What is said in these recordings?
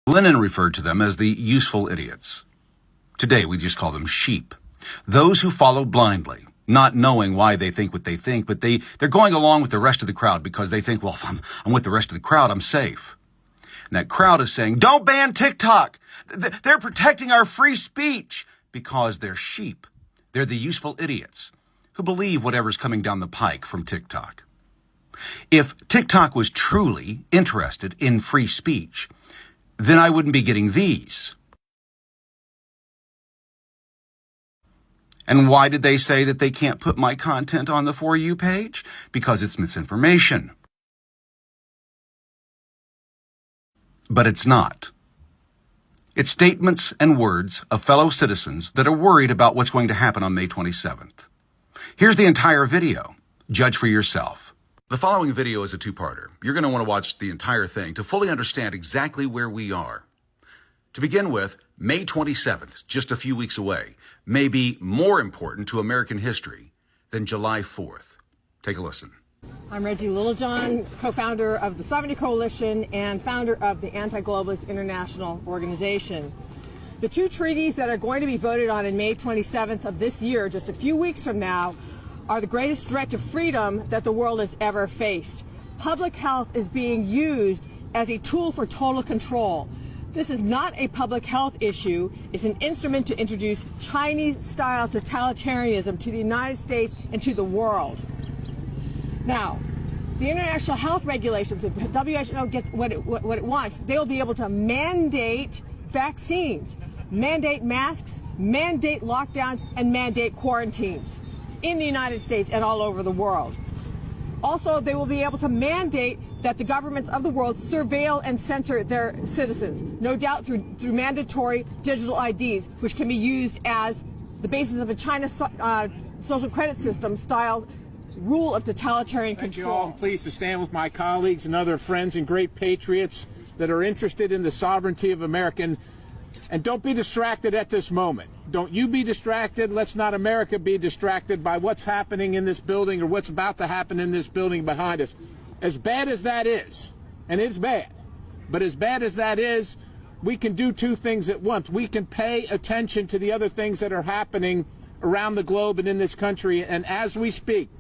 Lenin referred to them as the useful idiots. Today, we just call them sheep. Those who follow blindly, not knowing why they think what they think, but they're going along with the rest of the crowd because they think, well, if I'm with the rest of the crowd, I'm safe. And that crowd is saying, don't ban TikTok. They're protecting our free speech because they're sheep. They're the useful idiots who believe whatever's coming down the pike from TikTok. If TikTok was truly interested in free speech, then I wouldn't be getting these. And why did they say that they can't put my content on the For You page? Because it's misinformation. But it's not. It's statements and words of fellow citizens that are worried about what's going to happen on May 27th. Here's the entire video. Judge for yourself. The following video is a two-parter. You're going to want to watch the entire thing to fully understand exactly where we are. To begin with, May 27th, just a few weeks away, may be more important to American history than July 4th. Take a listen. I'm Reggie Littlejohn, co-founder of the Sovereignty Coalition and founder of the Anti-Globalist International Organization. The two treaties that are going to be voted on in May 27th of this year, just a few weeks from now, are the greatest threat to freedom that the world has ever faced. Public health is being used as a tool for total control. This is not a public health issue. It's an instrument to introduce Chinese-style totalitarianism to the United States and to the world. Now, the international health regulations, if the WHO gets what it wants, they'll be able to mandate vaccines, mandate masks, mandate lockdowns, and mandate quarantines in the United States and all over the world. Also, they will be able to mandate that the governments of the world surveil and censor their citizens, no doubt through mandatory digital IDs, which can be used as the basis of a China social credit system style rule of totalitarian control. Thank you all. I'm pleased to stand with my colleagues and other friends and great patriots that are interested in the sovereignty of America. And don't be distracted at this moment. Don't you be distracted. Let's not America be distracted by what's happening in this building or what's about to happen in this building behind us. As bad as that is, and it's bad, but as bad as that is, we can do two things at once. We can pay attention to the other things that are happening around the globe and in this country. And as we speak,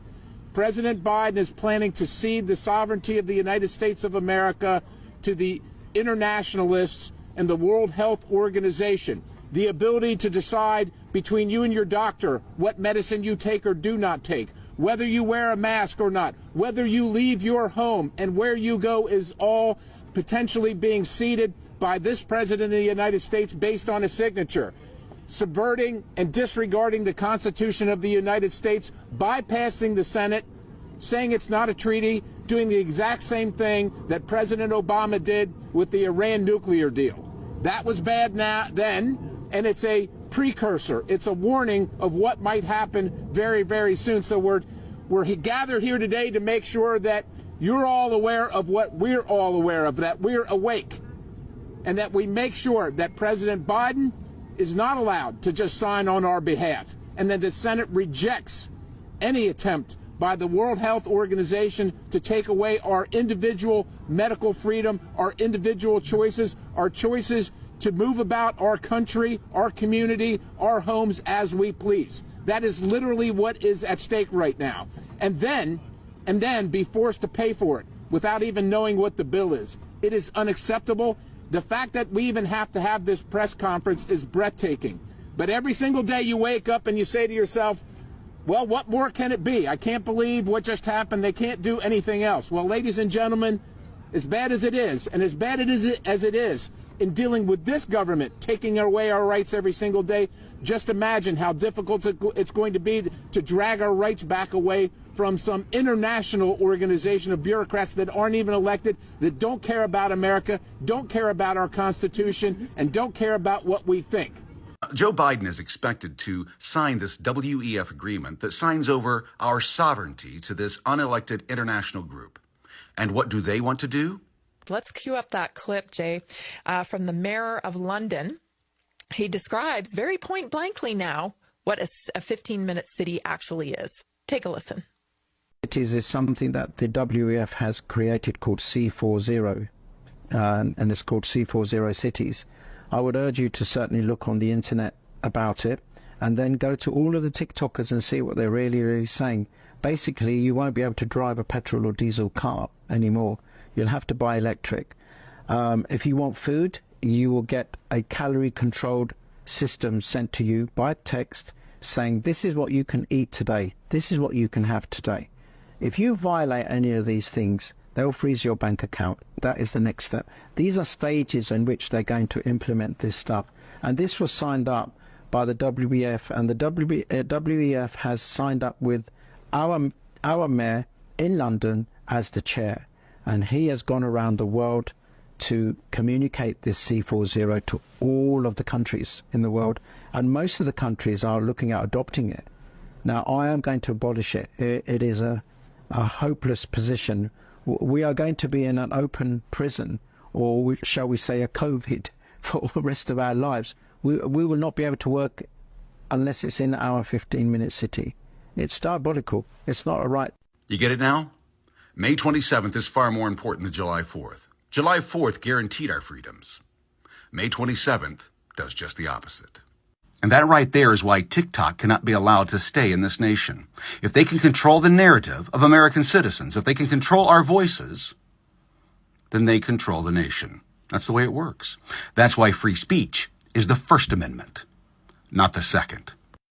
President Biden is planning to cede the sovereignty of the United States of America to the internationalists and the World Health Organization. The ability to decide between you and your doctor what medicine you take or do not take, whether you wear a mask or not, whether you leave your home and where you go is all potentially being ceded by this President of the United States based on a signature. Subverting and disregarding the Constitution of the United States, bypassing the Senate, saying it's not a treaty, doing the exact same thing that President Obama did with the Iran nuclear deal. That was bad then, and it's a precursor. It's a warning of what might happen very, very soon. So we're gathered here today to make sure that you're all aware of what we're all aware of, that we're awake, and that we make sure that President Biden is not allowed to just sign on our behalf, and that the Senate rejects any attempt by the World Health Organization to take away our individual medical freedom, our individual choices, our choices to move about our country, our community, our homes as we please. That is literally what is at stake right now. And then be forced to pay for it without even knowing what the bill is. It is unacceptable. The fact that we even have to have this press conference is breathtaking. But every single day you wake up and you say to yourself, well, what more can it be? I can't believe what just happened. They can't do anything else. Well, ladies and gentlemen, as bad as it is, and as bad as it is in dealing with this government taking away our rights every single day, just imagine how difficult it's going to be to drag our rights back away from some international organization of bureaucrats that aren't even elected, that don't care about America, don't care about our Constitution, and don't care about what we think. Joe Biden is expected to sign this WEF agreement that signs over our sovereignty to this unelected international group. And what do they want to do? Let's cue up that clip, Jay, from the Mayor of London. He describes very point blankly now what a 15-minute city actually is. Take a listen. It is something that the WEF has created called C40. and it's called C40 Cities. I would urge you to certainly look on the internet about it, and then go to all of the TikTokers and see what they're really saying. Basically, you won't be able to drive a petrol or diesel car anymore. You'll have to buy electric. If you want food, you will get a calorie-controlled system sent to you by text saying, this is what you can eat today. This is what you can have today. If you violate any of these things, they'll freeze your bank account. That is the next step. These are stages in which they're going to implement this stuff. And this was signed up by the WEF, and the WEF has signed up with our mayor in London as the chair. And he has gone around the world to communicate this C40 to all of the countries in the world. And most of the countries are looking at adopting it. Now, I am going to abolish it. It is a hopeless position. We are going to be in an open prison, or shall we say a COVID, for the rest of our lives. We will not be able to work unless it's in our 15-minute city. It's diabolical. It's not a right. You get it now? May 27th is far more important than July 4th. July 4th guaranteed our freedoms. May 27th does just the opposite. And that right there is why TikTok cannot be allowed to stay in this nation. If they can control the narrative of American citizens, if they can control our voices, then they control the nation. That's the way it works. That's why free speech is the First Amendment, not the Second.